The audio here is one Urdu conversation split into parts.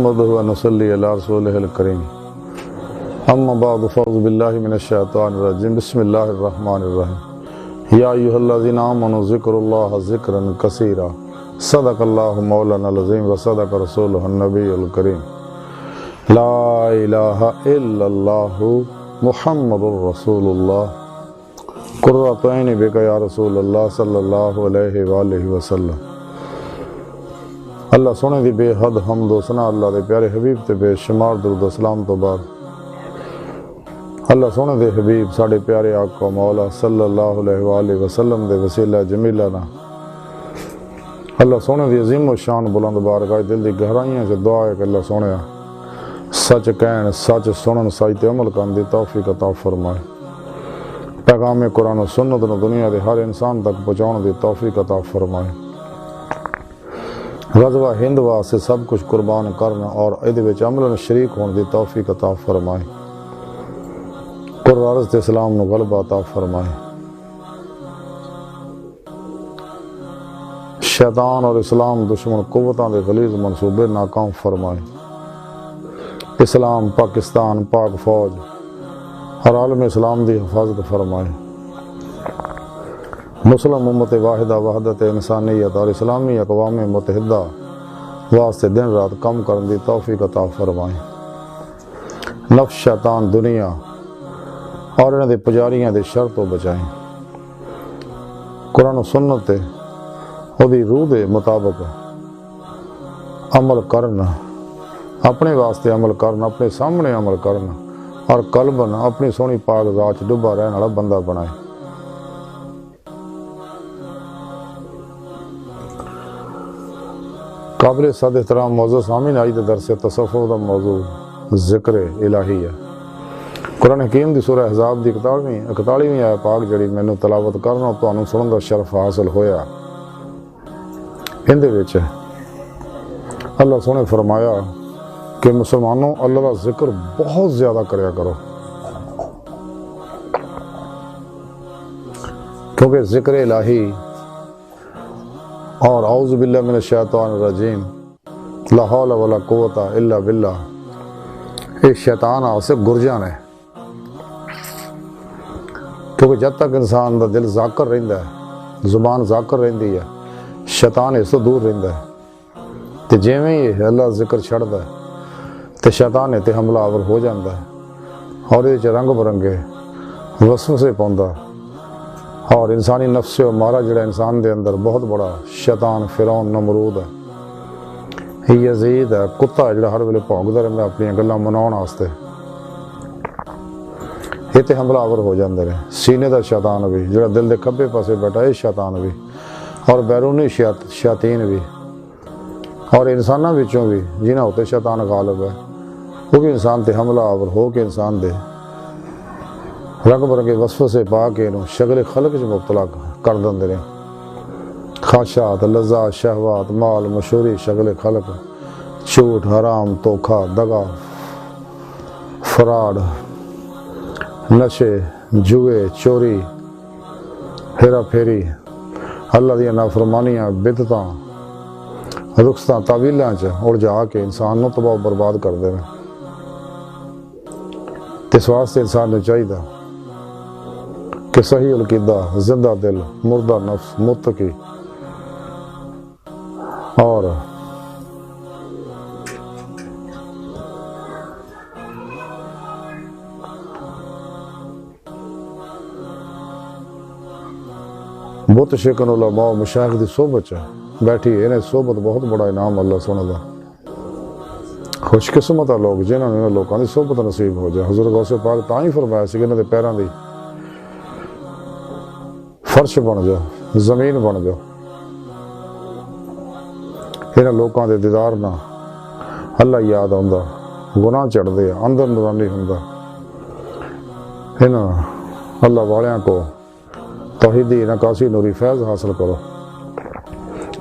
نحمده ونصلي على رسوله الكريم اما بعد فاعوذ بالله من الشيطان الرجيم بسم الله الرحمن الرحيم يا ايها الذين امنوا ذكروا الله ذكرا كثيرا صدق الله مولانا العظيم وصدق رسوله النبي الكريم لا اله الا الله محمد رسول الله قرۃ عین بک یا رسول اللہ صلی اللہ علیہ وآلہ وسلم۔ اللہ سونے دی بے حد حمد و ثنا اللہ دے پیارے حبیب تے بے شمار درود و سلام تو بعد اللہ سونے دے حبیب ساڑے پیارے آقا مولا صلی اللہ علیہ وآلہ وسلم دے وسیلہ جمیلہ نا اللہ سونے دی عظیم و شان بلند بارگاہ دل دی گہرائیاں سے دعا ہے کہ اللہ سونے سچ کہن سچ سنن سچ عمل کرن دی توفیق عطا فرمائے، پیغام قرآن و سنت نو دنیا دے ہر انسان تک پہنچاؤن دی توفیق عطا فرمائے، غزوہ ہند واسطے سب کچھ قربان کرنا اور ادھے وچ عملاً شریک ہون دی توفیق عطا فرمائے، قرآن تے اسلام نو غلبہ عطا فرمائے، شیطان اور اسلام دشمن قوتاں دے غلیظ منصوبے ناکام فرمائے، اسلام پاکستان پاک فوج اور عالم اسلام دی حفاظت فرمائے، مسلم امت واحدہ وحدت انسانیت اور اسلامی اقوام متحدہ واسطے دن رات کم کرن دی توفیق عطا فرمائے، نفس شیطان دنیا اور انہاں دے پجاریاں دے شر تو بچائیں، قرآن و سنت تے او دی روح دے مطابق عمل کرنا، اپنے واسطے عمل کرنا، اپنے سامنے عمل کرنا اور قلباً اپنی سونی پاک ذات ڈبا رہنے والا بندہ بنائے۔ قابل صد احترام موضوع سامعین، آج دے درس تصوف دا موضوع ذکر الہی ہے۔ قرآن حکیم دی سورہ احزاب دی 41ویں آیت پاک جڑی مینوں تلاوت کرنا تانوں سنن دا شرف حاصل ہویا، اندے وچ اللہ سونے فرمایا کہ مسلمانوں اللہ کا ذکر بہت زیادہ کریا کرو، کیونکہ ذکر الہی اور اعوذ باللہ من الشیطان الرجیم لا حول ولا قوت الا باللہ یہ شیطان سے گرجان ہے، کیونکہ جب تک انسان دا دل ذاکر رہندا ہے، زبان ذاکر رہندی ہے، شیطان اس تو دور رہندا ہے، تے جویں ہی اللہ ذکر چھڑدا ہے تے شیطان تے حملہ آور ہو جاندا ہے اور یہ رنگ برنگے وسوسے پوندا اور انسانی نفس و مارا جڑا انسان دے اندر بہت بڑا شیطان فرعون نمرود ہے، یزید ہے، کتا ہے جڑا ہر ویلے بھونکدا رہندا اپنی گلاں مناؤن واسطے، یہ تے حملہ آور ہو جاندے نے، سینے دا شیطان بھی جڑا دل دے کھبے پاسے بیٹھا ہے شیطان بھی، اور بیرونی شیاطین بھی، اور انساناں وچوں بھی جنہاں ہوتے شیطان غالب ہے وہ بھی انسان تے حملہ آور ہو کے انسان دے رنگ برنگے وسوسے پا کے انہوں شغل خلق جو مبتلا کر دندے نے، خواہشات، لذات، شہوات، مال، مشہوری، شغل خلق، جھوٹ، حرام، دھوکا، دغا، فراڈ، نشے، جوئے، چوری، ہیرا پھیری، اللہ دیا نافرمانیاں، بدعتاں، رخصتاں، تعویلاں الجھا کے انسان نو تباہ و برباد کر دے ہیں، اس واسطے انسان نے چاہیے کہ صحیح العقیدہ، زندہ دل، مردہ نفس، متقی اور بت شکن علماء و مشائخ دی صحبت بیٹھی ہے، انہیں صحبت بہت بڑا انعام اللہ سونے دا، خوش قسمت ہے لوگ جنہوں نے لوگوں کی صحبت نصیب ہو جائے۔ حضرت غوث پاک تاں ہی فرمایا سی کہ انہوں نے پیراں دی فرش بن جاؤ، زمین بن جاؤ، انہاں لوگوں دے دیدار نہ اللہ یاد آندا، گناہ چڑھدے اندر نورانی ہوندا، انہاں اللہ والیاں کو توحیدی نکاسی نوری فیض حاصل کرو،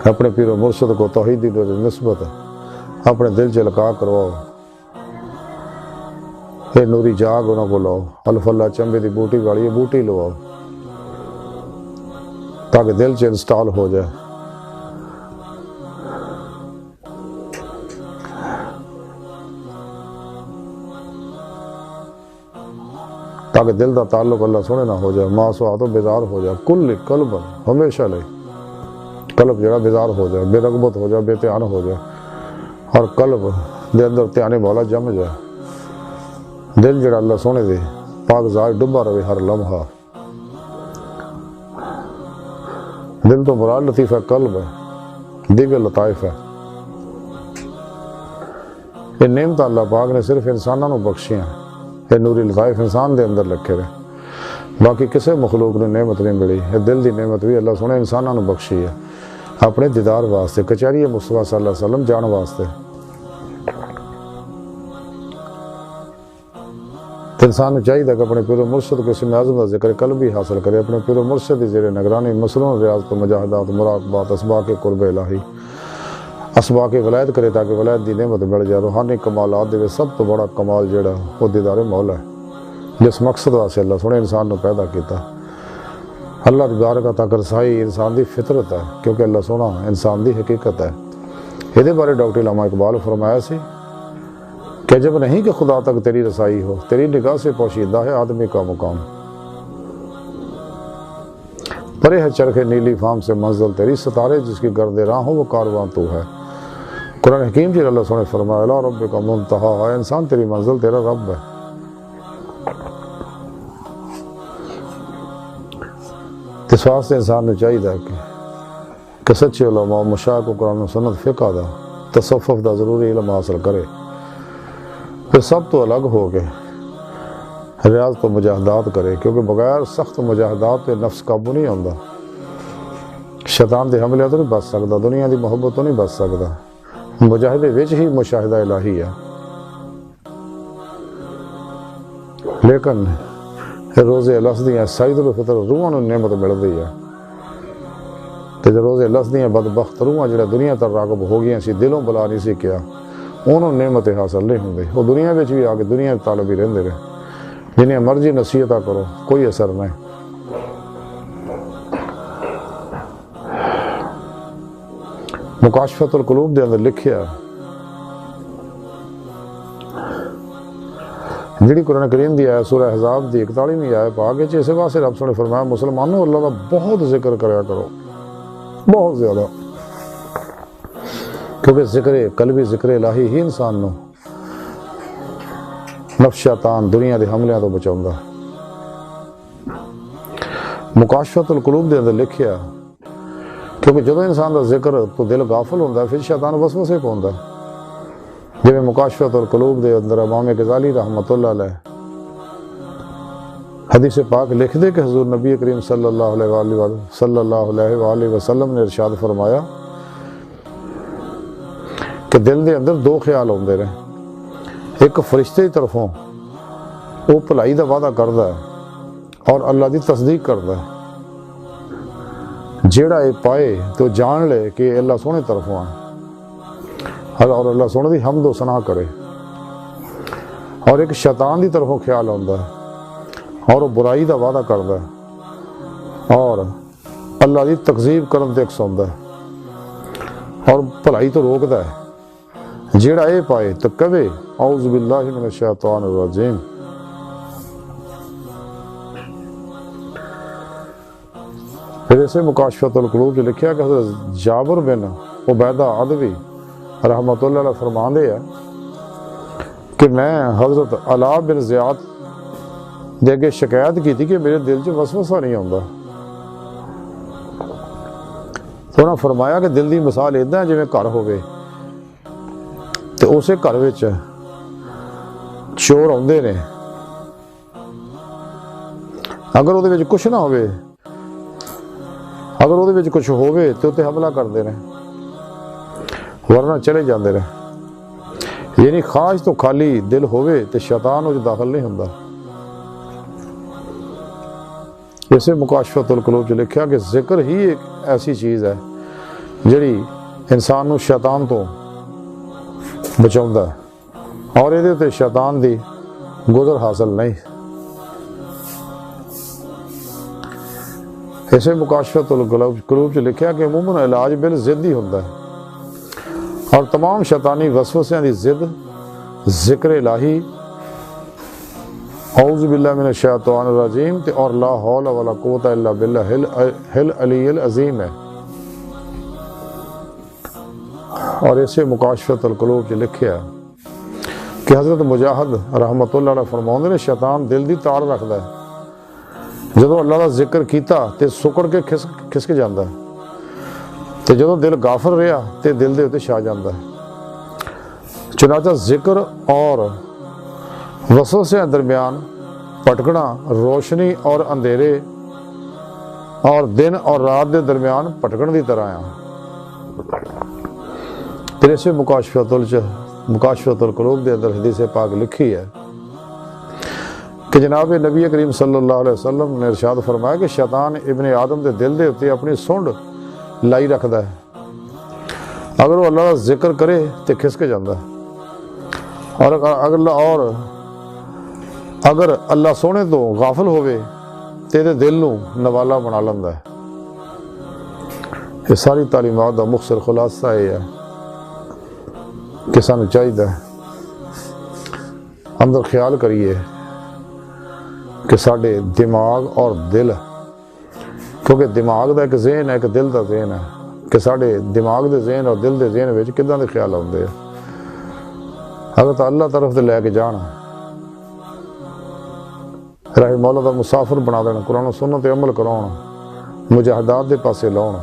اپنے پیر و مرشد کو توحیدی نوری نسبت اپنے دل سے لقا کرواؤ، یہ نوری جاگ انہوں کو لاؤ، الف اللہ چمبے دی بوٹی والی یہ بوٹی لواؤ تاکہ دل سے انسٹال ہو جائے، تاکہ دل کا تعلق اللہ سونے نہ ہو جائے، ماسوا تو بیزار ہو جائے، کل قلب ہمیشہ لے قلب جڑا بیزار ہو جائے، بے رغبت ہو جائے، بے دھیان ہو جائے، اور قلب دے اندر دھیانے مولا جم جائے، دل جڑا اللہ سونے دے پاک ذات ڈبا رہے ہر لمحہ۔ دل تو مراد لطیفہ قلب ہے، دیگر لطائف ہے۔ یہ نعمت اللہ پاک نے صرف انسانوں بخشیاں، یہ نوری لطائف انسان دے اندر رکھے رہے، باقی کسی مخلوق نے نعمت نہیں ملی۔ یہ دل دی نعمت بھی اللہ سونے انسانوں بخشی ہے، اپنے دیدار واسطے، کچہری مصطفیٰ صلی اللہ علیہ وسلم جان واسطے۔ انسان چاہیے کہ اپنے پیر و مرشد کو اسم اعظم کا ذکر قلبی حاصل کرے، اپنے پیر و مرشد زیر نگرانی مصنون ریاضت و مجاہدات مراقبات اسباق قرب الہی اسباق ولایت کرے، تاکہ ولایت دی نعمت مل جائے۔ روحانی کمالات دے سب تو بڑا کمال جڑا وہ دیدار مولا ہے، جس مقصد واسطے اللہ سونے انسان نے پیدا کیتا۔ اللہ دی بارگاہ تک رسائی انسان دی فطرت ہے، کیونکہ اللہ سونا انسان دی حقیقت ہے۔ یہ بارے ڈاکٹر علامہ اقبال فرمایا سی کہ جب نہیں کہ خدا تک تیری رسائی ہو، تیری نگاہ سے پوشیدہ ہے آدمی کا مقام، پرے ہے چرخ نیلی فام سے منزل تیری، ستارے جس کی گرد راہ ہو وہ کارواں تو ہے۔ قرآن حکیم جی اللہ سونے فرمایا الا ربک منتہا، ہے انسان تیری منزل تیرا رب ہے۔ اس واسطے انسان نے چاہیے کہ سچے علماء مشائخ کو قرآن و سنت فقہ دا تصوف دا ضروری علم حاصل کرے، پھر سب تو الگ ہو کے ریاضت و مجاہدات کرے، کیونکہ بغیر سخت مجاہدات پہ نفس قابو نہیں آتا، شیطان دے حملے تو نہیں بچ سکتا، دنیا دی محبت تو نہیں بچ سکتا۔ مجاہدے وچ ہی مشاہدہ الہی ہے، لیکن روزے لفظیاں سعید الفطر روحاں نوں نعمت ملدی ہے، تے جو روزے لفظیاں بدبخت روحاں جڑا دنیا تر راغب ہو گیا سی، دلوں بلا نہیں سی کیا، انہوں نعمت حاصل نہیں ہوندی، وہ دنیا وچ بھی آ کے دنیا طالب ہی رہندے رہے، جنہیں مرضی نصیحتہ کرو کوئی اثر نہیں۔ مکاشفت القلوب دے اندر لکھیا جڑی قرآن کریم دی آیت سورہ احزاب دی 41ویں آیت آگے چ اس واسطے رب نے فرمایا مسلمانوں اللہ کا بہت ذکر کریا کرو، بہت زیادہ، کیونکہ ذکر قلبی ذکر الہی ہی انسان نو نفس شیطان دنیا دے حملیاں تو بچاؤندا۔ مکاشفت القلوب دے اندر لکھیا کیونکہ جدو انسان دا ذکر تو دل غافل ہوندا ہے، پھر شیطان وسوسے پاوندا ہے۔ جویں مکاشفت القلوب دے اندر امام غزالی رحمۃ اللہ علیہ حدیث پاک لکھ دے کہ حضور نبی کریم صلی اللہ علیہ وسلم نے ارشاد فرمایا کہ دل دے اندر دو خیال ہوندے رہے، ایک فرشتے کی طرفوں وہ بھلائی دا وعدہ کردا ہے اور اللہ دی تصدیق کردا ہے، جیڑا یہ پائے تو جان لے کہ اللہ سونے طرفوں آ اور اللہ سونے دی حمد و ثنا کرے، اور ایک شیطان دی طرفوں خیال آندا ہے اور وہ برائی دا وعدہ کردا ہے اور اللہ دی تکذیب کرن تے اکساوندا ہے اور بھلائی تو روکدا ہے، جیڑا یہ پائے تو کہے اعوذ باللہ من الشیطان الرجیم۔ پھر اسے مکاشفت القلوب جو لکھیا کہ حضرت جابر بن عبیدہ عدوی رحمۃ اللہ علیہ فرماندے ہیں کہ میں حضرت علاء بن زیاد دے کے شکایت کی تھی کہ میرے دل چ وسوسہ نہیں آتا، تو انہوں نے فرمایا کہ دل دی مثال اداں جویں گھر ہوے تے اسے گھر وچ چور آندے نے، اگر وہ کچھ نہ ہوئے، اگر وہ کچھ ہوئے تو تے حملہ کرتے ہیں ورنہ چلے جاندے رہے، یعنی خواہش تو خالی دل ہوئے تے شیطان وہ داخل نہیں ہوندا۔ اسے مکاشفت القلوب جو لکھیا کہ ذکر ہی ایک ایسی چیز ہے جڑی انسان نو شیطان تو بچاؤندا ہے اور یہ تے شیطان دی گزر حاصل نہیں۔ اسے مکاشفت القلوب جو لکھیا کہ عموماً علاج بالضد ہی ہوندا ہے اور تمام شیطانی وسوسیاں دی ضد ذکر الہی اعوذ باللہ من الشیطان الرجیم تے اور لا حول ولا قوت الا باللہ العلی العظیم ہے. اور اسے مکاشفۃ القلوب چ لکھیا کہ حضرت مجاہد رحمت اللہ علیہ فرماؤندے نے شیطان دل دی تاڑ رکھدا ہے. جدوں اللہ دا ذکر کیتا تے سکڑ کے کھسک جاندا ہے تے جدوں دل غافل رہیا تے دل دے اتے چھا جاندا ہے. چنانچہ ذکر اور وسوسے درمیان پٹکنا روشنی اور اندھیرے اور دن اور رات دے درمیان پٹکن دی طرح آ. پھر اسے مکاشفۃ القلوب دے اندر حدیث پاک لکھی ہے کہ جناب نبی کریم صلی اللہ علیہ وسلم نے ارشاد فرمایا کہ شیطان ابن آدم دے دل دے اتے اپنی سونڈ لائی رکھدا ہے. اگر وہ اللہ کا ذکر کرے تو کھسک جاندہ ہے اور اگر اللہ سونے تو غافل ہوئے تیرے دل نو نوالا بنا لندا ہے. یہ ساری تعلیمات دا مختصر خلاصہ یہ ہے کہ سانو چاہیے اندر خیال کریے کہ ساڈے دماغ اور دل، کیونکہ دماغ دا ایک ذہن ہے ایک دل دا ذہن ہے، کہ ساڈے دماغ دے ذہن اور دل دے ذہن وچ کداں دے خیال آندے ہیں. اگر تو اللہ طرف دے لے کے جان راہ مولا دا مسافر بنا دینا، قرآن و سنت تے عمل کراؤن، مجاہدات دے پاسے لاؤن،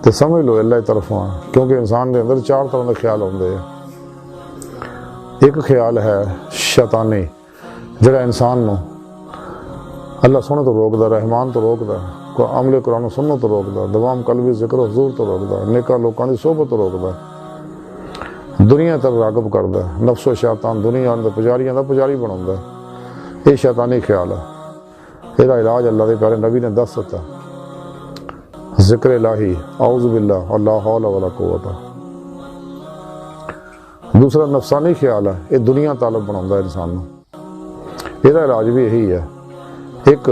تو سمجھ لو اللہ طرف آن. کیونکہ انسان دے اندر چار طرح دے خیال ہوندے ہیں. ایک خیال ہے شیطانی جڑا انسان نو اللہ سونے تو روکدا، رحمان تو روکدا، عمل قرآن و سنت تو روکدا، دوام قلبی ذکر و حضور تو روکدا، نیکا لوکاں دی صحبت تو روکدا، دنیا تر راغب کردا، نفس و شیطان دنیا اندر پجاریاں دا پجاری بناوندا. یہ شیطانی خیال ہے. یہ علاج اللہ دے پیارے نبی نے دس دتا، ذکر الہی، اعوذ باللہ اور لا حول ولا قوت. دوسرا نفسانی خیال ہے، یہ دنیا طالب بناوندا انسان نو، یہ علاج بھی یہی ہے. ایک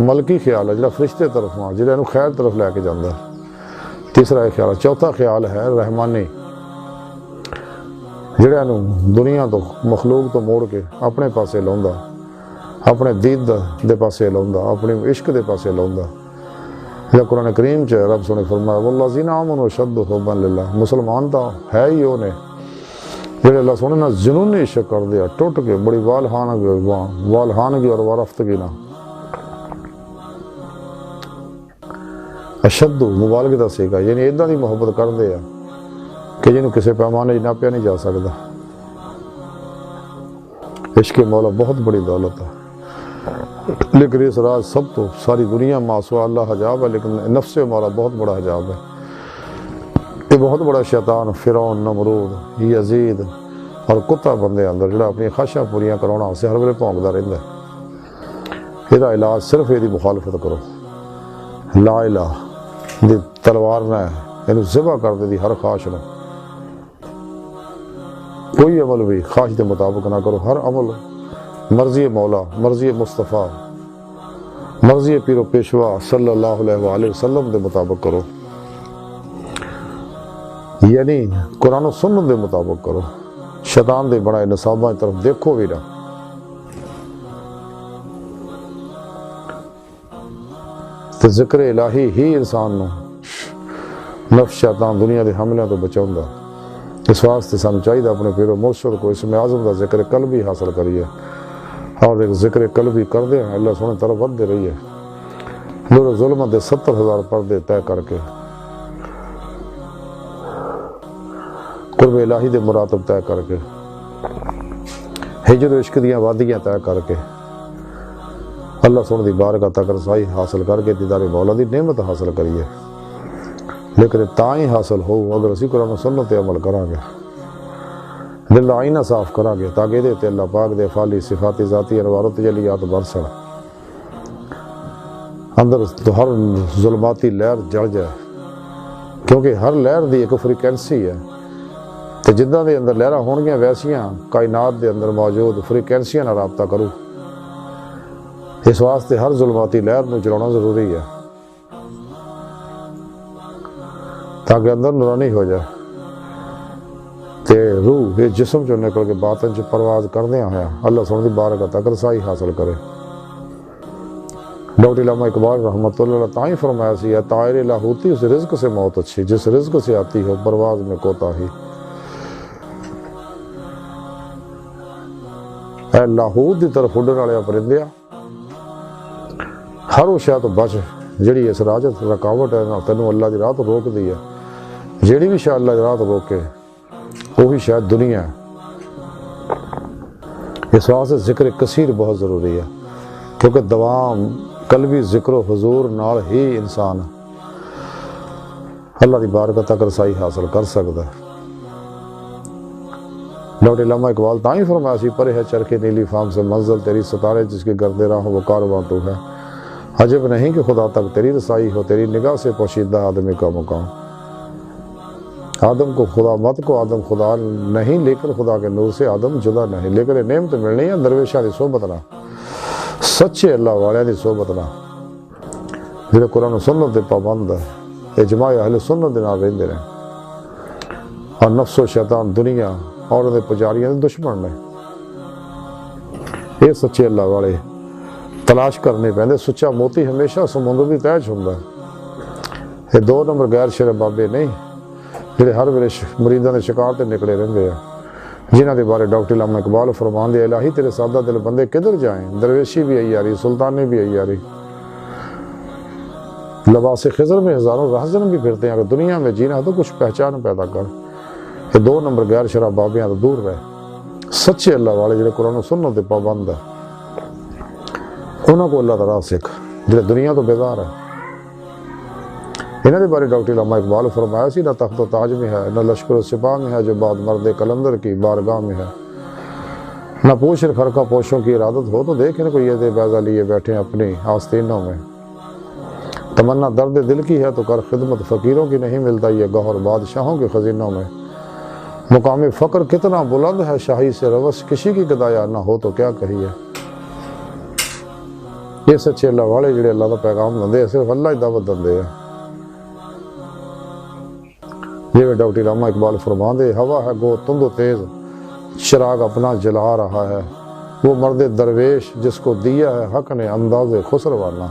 ملکی خیال ہے جڑا فرشتے طرف آ جڑا خیر طرف لے کے جاندا ہے. تیسرا یہ خیال ہے. چوتھا خیال ہے رحمانی جڑا دنیا تو مخلوق تو موڑ کے اپنے پاسے لاؤندا، اپنے دید دے پاسے لاؤندا، اپنے عشق دے پاسے لاؤندا. یا قرآن کریم چ رب سونے فرمایا والذین آمنوا اشد حبا للہ، مسلمان تو ہے ہی وہ نے جڑے اللہ سونے نہ جنونی عشق کر دیا، ٹوٹ کے بڑی والہانگی اور وارفتگی نہ. اشد مبالغے دا سیکھا، یعنی ایداں دی محبت کر دے کہ جنہوں کسی پیمانے ناپیا نہیں جا سکتا. عشق مولا بہت بڑی دولت ہے، لیکن اس راز سب تو ساری دنیا ماسوا اللہ حجاب ہے، لیکن نفس مولا بہت بڑا حجاب ہے. یہ بہت بڑا شیطان فرعون، نمرود، یزید اور کتا بندے اندر جڑا اپنی خواہشاں پوریاں کراؤنا اسے ہر ویلے بھونکدا رہندا ہے. یہ علاج صرف یہ مخالفت کرو، لا الہ دی تلوار نہ اینو ذبح کر دے دی ہر خواہش نو. کوئی عمل بھی خواہش دے مطابق نہ کرو، ہر عمل مرضی مولا، مرضی مصطفیٰ، مرضی پیر و پیشوا صلی اللہ علیہ وآلہ وسلم دے مطابق کرو، یعنی قرآن و سنت دے مطابق کرو. شیطان دے بنائے نصاباں کی طرف دیکھو بھی نہ. تو ذکر الہی ہی انسان نو نفس شیطان دنیا دے حملوں تو بچاؤندا. اس واسطے سانو چاہیے اپنے پیر و مرشد کو اسم اعظم دا ذکر قلبی حاصل کریے، اور ایک ذکر قلبی کر دیں اللہ سونے طرف ودتے رہیے. نور ظلمت دے 70,000 پردے طے کر کے، قرب الہی دے مراتب طے کر کے، ہجر و عشق دیاں وادیاں طے کر کے، اللہ سونے دی بارگاہ تک رسائی حاصل کر کے دیدار مولا دی نعمت حاصل کریے. لیکن تائیں حاصل ہو اگر اسی قرآن و سنت تے عمل کریں گے، دل آئینہ صاف کریں گے تاکہ دے تے اللہ پاک دے افعالی صفاتی ذاتی انوار و تجلیات برسن اندر تو ہر ظلماتی لہر جڑ جائے. کیونکہ ہر لہر دی ایک فریکینسی ہے، تو جدہ دے اندر لہرہ ہونگیاں ویسیاں کائنات دے اندر موجود فریکینسیاں نہ رابطہ کرو. اس واسطے ہر ظلماتی لہر نو چلانا ضروری ہے تاکہ اندر نورانی ہو جائے. تے روح یہ جسم چوں نکل کے باطن چ پرواز کردیا ہوا اللہ سونے دی بارگاہ تک رسائی حاصل کرے۔ ڈاکٹر علامہ اقبال رحمۃ اللہ علیہ تائیں فرمایا سی ہے طائر لاہوتی اس رزق سے موت اچھی، جس رزق سے آتی ہو پرواز میں کوتاہی۔ اے لاہوت دی طرف اڈن والے پرندیا، ہر وہ شاید تو بچ جڑی اس راہ رکاوٹ ہے نا تینوں اللہ دی راہ تو روک دی ہے، جیڑی بھی شاید اللہ دی راہ تو روکے وہی شاید دنیا ہے۔ اس واسطے ذکر کثیر بہت ضروری ہے، کیونکہ دوام قلبی ذکر و حضور نال ہی انسان اللہ دی بارگاہ تک رسائی حاصل کر سکتا ہے۔ ڈاکٹر علامہ اقبال تائیں فرمایا سی پرے ہے چرخے نیلی فام سے منزل تیری ستارے جس کے گرد راہ وہ کارواں تو ہے، عجب نہیں کہ خدا تک تیری رسائی ہو، تیری نگاہ سے پوشیدہ آدمی کا مقام۔ آدم کو خدا مت کو آدم خدا نہیں، لیکن خدا کے نور سے آدم جدا نہیں، لیکن یہ نعمت ملنی ہے درویشاں دی صحبت نہ، سچے اللہ والے دی صحبت نہ، جڑے قرآن و سنت دے پابند ہے، اجماع اہل سنت دے نال رہندے رہے، اور نفس و شیطان دنیا اور دے پجاریاں دے دشمن نے۔ یہ سچے اللہ والے تلاش کرنے پیندے، سچا موتی ہمیشہ سمندر دی تہہ چ ہوندا ہے۔ یہ دو نمبر غیر شرع بابے نہیں جڑے ہر ویلے مریداں دے شکار تے نکلے رہندے ہیں، جنہاں دے بارے ڈاکٹر علامہ اقبال فرمان دے الہی تیرے سادہ دل بندے کدھر جائیں، درویشی بھی عیاری سلطانی بھی عیاری، لباس خضر میں ہزاروں رہزن بھی پھرتے ہیں، اگر دنیا میں جینا ہے تو کچھ پہچان پیدا کر۔ یہ دو نمبر غیر شرع بابیاں تو دور رہے، سچے اللہ والے جڑے قرآن و سنت دے پابند ہے انہوں کو اللہ دا راہ سکھ، جڑے دنیا تو بیزار ہے۔ انہوں نے بارے ڈاکٹر علامہ اقبال فرمایا سی نہ تخت و تاج میں ہے، نہ لشکر و سپاہ میں ہے جو بعد مرد کلندر کی بارگاہ میں ہے، نہ پوچھ خرقہ پوشوں کی ارادت ہو تو دیکھ ان کو یہ دے بیضا لیے بیٹھے اپنی آستینوں میں، تمنا درد دل کی ہے تو کر خدمت فقیروں کی نہیں ملتا یہ گوہر بادشاہوں کے خزینوں میں، مقام فقر کتنا بلند ہے شاہی سے روش کسی کی گدایا نہ ہو تو کیا کہیے۔ یہ سچے اللہ والے جڑے اللہ کا پیغام دندے صرف اللہ ہی دعوت دندے ہیں۔ یہ ڈاکٹر علامہ اقبال فرمان دے ہوا ہے گو تند و تیز چراغ اپنا جلا رہا ہے، وہ مرد درویش جس کو دیا ہے حق نے انداز خسروانہ۔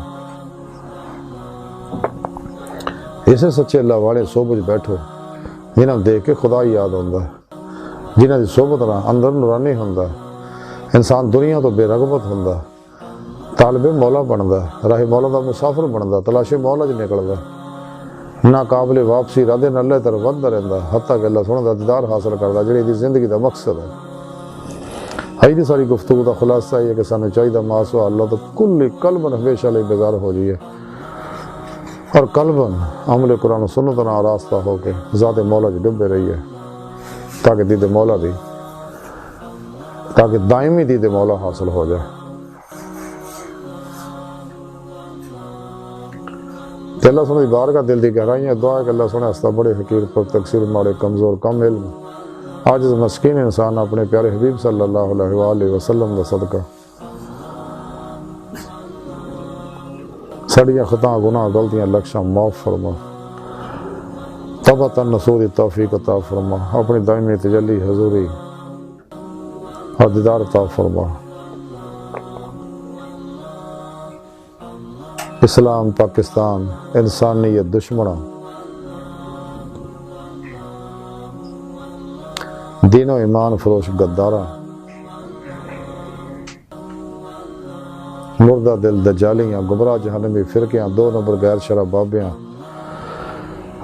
اسے سچے اللہ والے صحبت بیٹھو جنہاں دیکھ کے خدا ہی یاد ہوندا ہے، جنہاں دی صحبت نہ اندر نورانی ہوندا ہے، انسان دنیا تو بے رغبت ہوندا ہے، طالب مولا بندا ہے، راہ مولا دا مسافر بندا، تلاش مولا چ نکلدا، ناقابل واپسی ردے نہ اللہ طرف وددا رہندا، حتیٰ کہ اللہ سونے دا دیدار حاصل کردا جڑی دی زندگی دا مقصد ہے۔ آئی دی ساری گفتگو دا خلاصہ یہ کہ سانو چاہیے ماسوا اللہ تو کل قلبن ہمیشہ لئی بیزار ہو جائیے، اور قلبن عمل قرآن و سنت نہ آراستہ ہو کے ذات مولا جی ڈبے رہیے، تاکہ دید مولا دی تاکہ دائمی دید مولا حاصل ہو جائے۔ کہ اللہ سنے بارگاہ دل دی گہرائیاں دعا ہے کہ اللہ سنے ہستا بڑے حقیر پر تقصیر مارے کمزور کم علم عاجز مسکین انسان اپنے پیارے حبیب صلی اللہ علیہ وآلہ وسلم دا صدقہ سڑیاں خطاں گناہ غلطیاں لکشاں معاف فرما، توبہ نصوح توفیق عطا فرما، اپنی دائمی تجلی حضوری اور دیدار عطا فرما۔ اسلام پاکستان انسانیت دشمنہ دین و ایمان فروش غدارہ مردہ دل دجالیاں گمراہ جہنمی فرقیاں دو نمبر غیر شرع بابیاں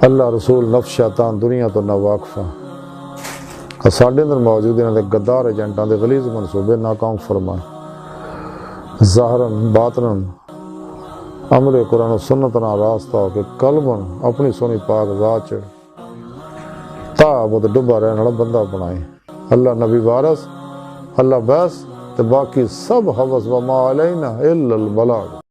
اللہ رسول نفس شیطان دنیا تو نہ واقفہ ساڈے اندر موجود انہاں دے غدار ایجنٹاں دے غلیظ منصوبے ناکام فرما، ظاہراً باطناً عمل قرآن و سنت نہ راستہ ہو کہ قلباً اپنی سونی پاک ذات چ تابت ڈبا رہنے والا بندہ بنائے۔ اللہ نبی وارث، اللہ بس تے باقی سب حوث وما علینا الا البلاغ۔